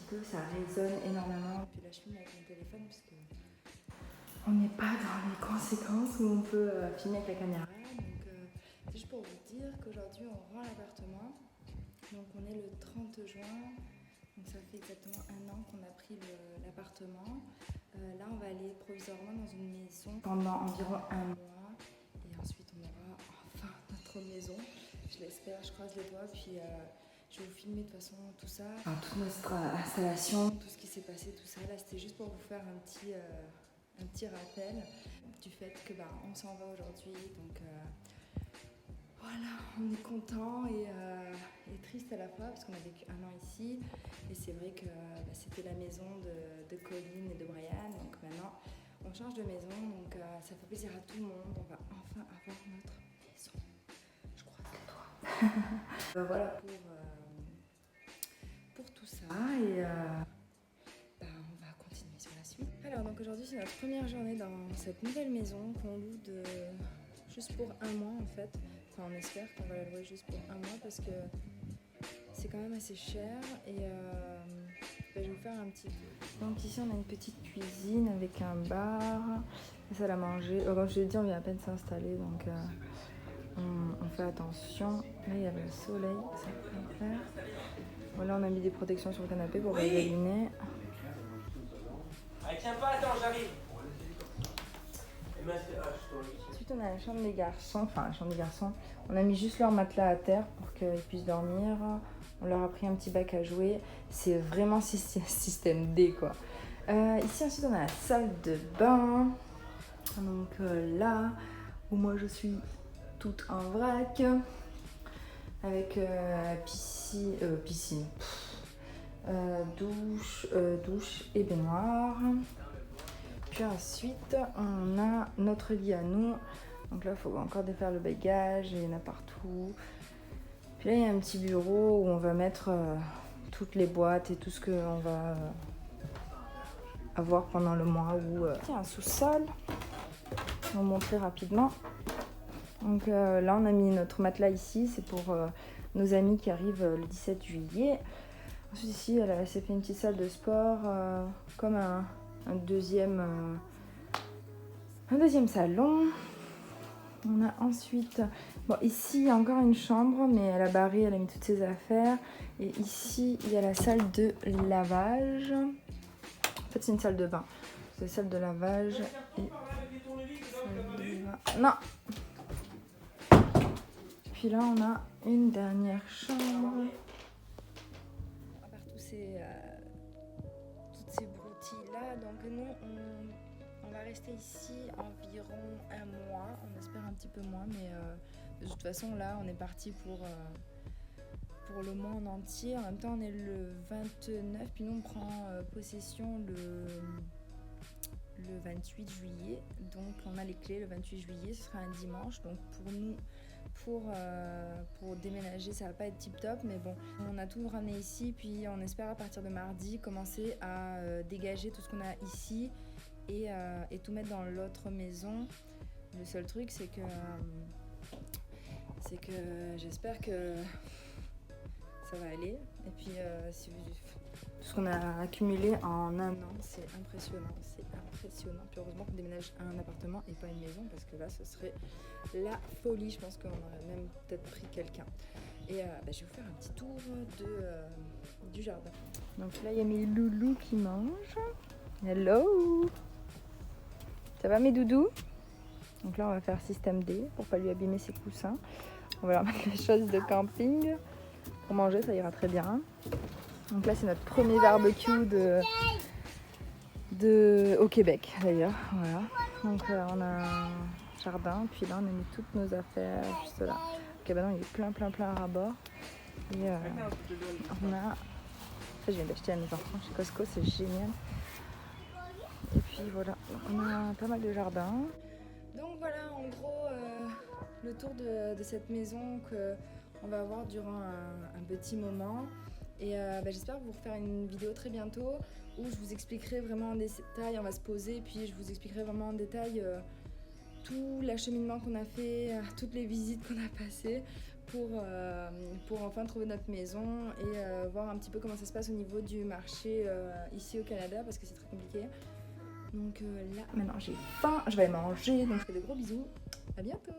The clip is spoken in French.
peu, ça résonne énormément. Puis là je filme avec mon téléphone parce que on n'est pas dans les conséquences où on peut filmer avec la caméra. Donc c'est juste pour vous dire qu'aujourd'hui on rend l'appartement. Donc on est le 30 juin, donc ça fait exactement 1 an qu'on a pris l'appartement. Là on va aller provisoirement dans une maison pendant environ 1 mois et ensuite on aura enfin notre maison. Je l'espère, je croise les doigts, puis je vais vous filmer de toute façon tout ça. Enfin, toute notre installation, tout ce qui s'est passé, tout ça. Là c'était juste pour vous faire un petit rappel du fait que on s'en va aujourd'hui. Donc voilà, on est content et triste à la fois parce qu'on a vécu 1 an ici et c'est vrai que c'était la maison de Colline et de Brian. Donc maintenant on change de maison, donc ça fait plaisir à tout le monde. On va enfin avoir notre maison. Je croise les doigts. Voilà pour tout ça et on va continuer sur la suite. Alors donc aujourd'hui c'est notre première journée dans cette nouvelle maison qu'on loue juste pour 1 mois en fait. Enfin, on espère qu'on va la louer juste pour 1 mois parce que c'est quand même assez cher et je vais vous faire un petit tour. Donc ici on a une petite cuisine avec un bar, une salle à manger. Comme je l'ai dit, on vient à peine s'installer donc on fait attention. Là il y a le soleil, ça peut faire. Voilà, on a mis des protections sur le canapé pour les éliminer. Tiens pas, attends, j'arrive. Ensuite on a la chambre des garçons, on a mis juste leur matelas à terre pour qu'ils puissent dormir. On leur a pris un petit bac à jouer, c'est vraiment système D quoi. Ici ensuite on a la salle de bain, donc là où moi je suis toute en vrac, avec piscine, douche et baignoire. Puis ensuite, on a notre lit à nous. Donc là, il faut encore défaire le bagage, il y en a partout. Puis là, il y a un petit bureau où on va mettre toutes les boîtes et tout ce qu'on va avoir pendant le mois. Il y a un sous-sol. On va montrer rapidement. Donc là, on a mis notre matelas ici. C'est pour nos amis qui arrivent le 17 juillet. Ensuite, ici, elle s'est fait une petite salle de sport, comme un deuxième salon. On a ensuite, ici il y a encore une chambre, mais elle a barré, elle a mis toutes ses affaires. Et ici il y a la salle de lavage. En fait c'est une salle de bain. C'est la salle de lavage et non. Puis là on a une dernière chambre. À part toutes ces broutilles là, donc nous on va rester ici environ 1 mois, on espère un petit peu moins, mais de toute façon là on est parti pour le mois en entier. En même temps on est le 29, puis nous on prend possession le 28 juillet, donc on a les clés le 28 juillet, ce sera un dimanche, donc pour nous, pour déménager ça va pas être tip top, mais bon on a tout ramené ici, puis on espère à partir de mardi commencer à dégager tout ce qu'on a ici et tout mettre dans l'autre maison. Le seul truc c'est que j'espère que ça va aller, et puis tout ce qu'on a accumulé en 1 an, c'est impressionnant. Puis heureusement qu'on déménage un appartement et pas une maison, parce que là ce serait la folie. Je pense qu'on aurait même peut-être pris quelqu'un. Et je vais vous faire un petit tour du jardin. Donc là il y a mes loulous qui mangent. Hello, ça va mes doudous? Donc là on va faire système D pour pas lui abîmer ses coussins. On va leur mettre les choses de camping. Pour manger ça ira très bien. Donc là c'est notre premier barbecue au Québec d'ailleurs. Voilà. Donc on a un jardin, puis là on a mis toutes nos affaires juste là. Le cabanon il est plein à ras-bord. Et on a... Ça je viens d'acheter à mes enfants chez Costco, c'est génial. Et puis voilà, on a pas mal de jardins. Donc voilà en gros le tour de cette maison qu'on va avoir durant un petit moment. Et j'espère vous refaire une vidéo très bientôt où je vous expliquerai vraiment en détail, on va se poser, puis je vous expliquerai vraiment en détail tout l'acheminement qu'on a fait, toutes les visites qu'on a passées pour enfin trouver notre maison et voir un petit peu comment ça se passe au niveau du marché ici au Canada parce que c'est très compliqué. Donc là, maintenant j'ai faim, je vais aller manger, donc je fais de gros bisous. À bientôt!